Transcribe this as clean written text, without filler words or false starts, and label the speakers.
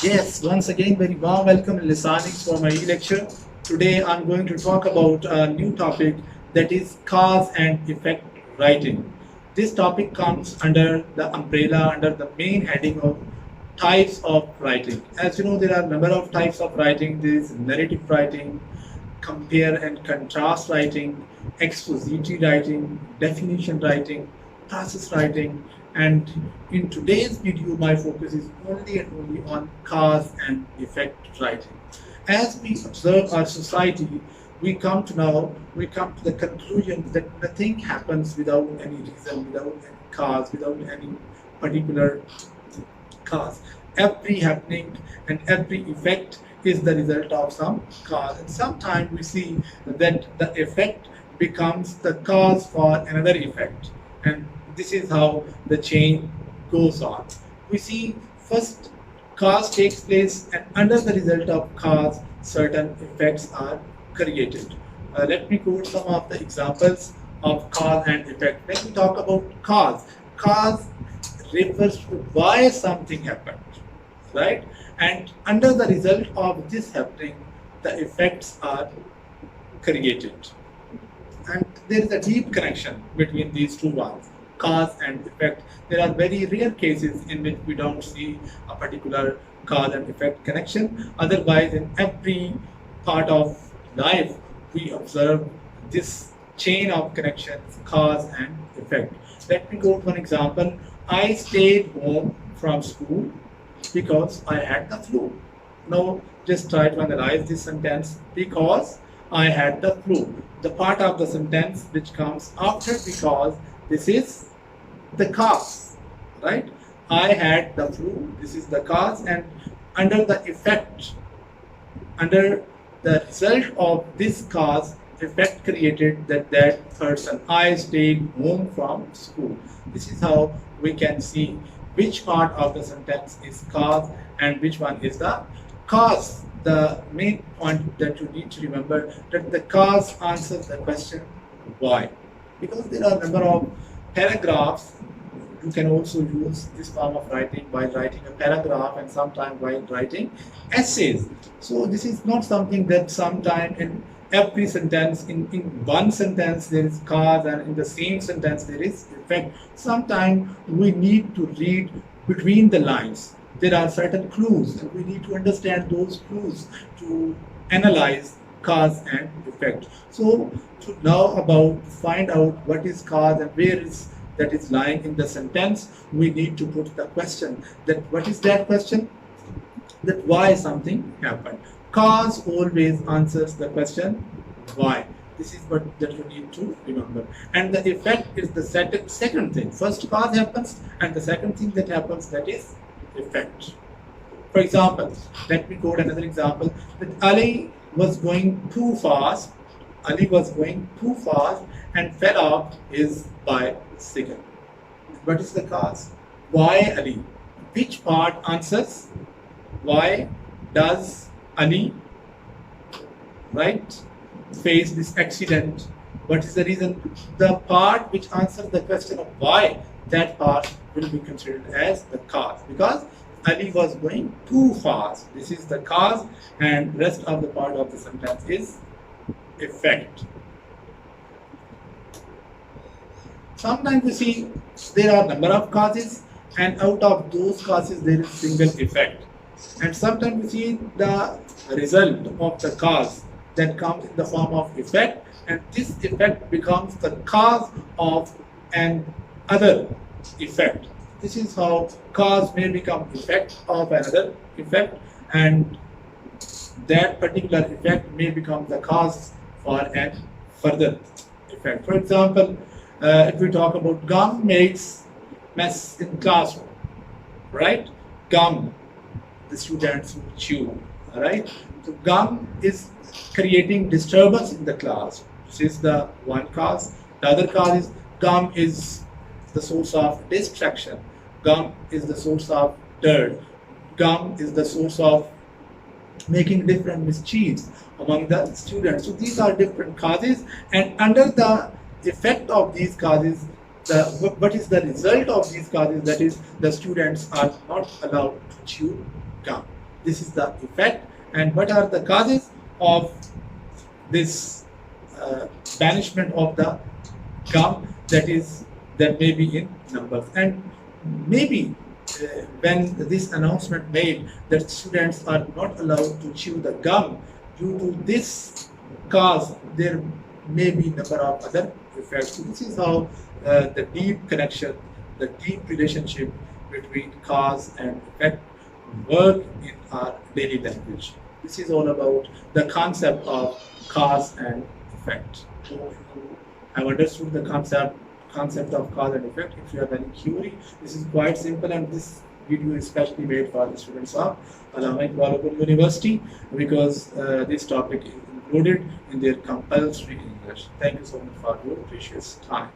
Speaker 1: Yes, once again, very warm welcome and listening for my lecture. Today, I'm going to talk about a new topic that is cause and effect writing. This topic comes under the umbrella, under the main heading of types of writing. As you know, there are a number of types of writing. There is narrative writing, compare and contrast writing, expository writing, definition writing, process writing, and in today's video, my focus is only and only on cause and effect writing. As we observe our society, we come to the conclusion that nothing happens without any reason, without any cause, without any particular cause. Every happening and every effect is the result of some cause. And sometimes we see that the effect becomes the cause for another effect. And this is how the chain goes on. We see first cause takes place, and under the result of cause, certain effects are created. Let me quote some of the examples of cause and effect. Let me talk about cause. Cause refers to why something happened, right? And under the result of this happening, the effects are created. And there is a deep connection between these two ones, cause and effect. There are very rare cases in which we don't see a particular cause and effect connection. Otherwise, in every part of life, we observe this chain of connections, cause and effect. Let me go to an example. I stayed home from school because I had the flu. Now, just try to analyze this sentence. Because I had the flu. The part of the sentence which comes after because, this is the cause, right? I had the flu. This is the cause, and under the effect, under the result of this cause, effect created that person, I stayed home from school. This is how we can see which part of the sentence is cause and which one is the cause. The main point that you need to remember, that the cause answers the question why. Because there are a number of paragraphs, you can also use this form of writing while writing a paragraph and sometimes while writing essays. So this is not something that sometime in every sentence, in one sentence there is cause and in the same sentence there is effect. Sometimes we need to read between the lines. There are certain clues and we need to understand those clues to analyze cause and effect. So to know about, find out what is cause and where is that is lying in the sentence, we need to put the question. That what is that question? That why something happened. Cause always answers the question why. This is what that you need to remember. And the effect is the second thing. First cause happens, and the second thing that happens, that is effect. For example, let me quote another example. That Ali was going too fast. Ali was going too fast and fell off his bicycle. What is the cause? Why Ali? Which part answers? Why does Ali, right, face this accident? What is the reason? The part which answers the question of why, that part will be considered as the cause, because Ali was going too fast. This is the cause, and rest of the part of the sentence is effect. Sometimes we see there are number of causes, and out of those causes there is single effect. And sometimes we see the result of the cause that comes in the form of effect, and this effect becomes the cause of an other effect. This is how cause may become effect of another effect, and that particular effect may become the cause for an further effect. For example, if we talk about gum makes mess in classroom, right? Gum, the students will chew, right? So gum is creating disturbance in the class. This is the one cause. The other cause is gum is the source of distraction. Gum is the source of dirt. Gum is the source of making different mischiefs among the students. So these are different causes, and under the effect of these causes, what is the result of these causes? That is, the students are not allowed to chew gum. This is the effect. And what are the causes of this banishment of the gum? That is, that may be in numbers, and maybe when this announcement made that students are not allowed to chew the gum, due to this cause there may be number of other effects. So this is how the deep connection, the deep relationship between cause and effect work in our daily language. This is all about the concept of cause and effect. I've understood the concept of cause and effect. If you have any query, this is quite simple, and this video is especially made for the students of Allama Iqbal University, because this topic is included in their compulsory English. Thank you so much for your precious time.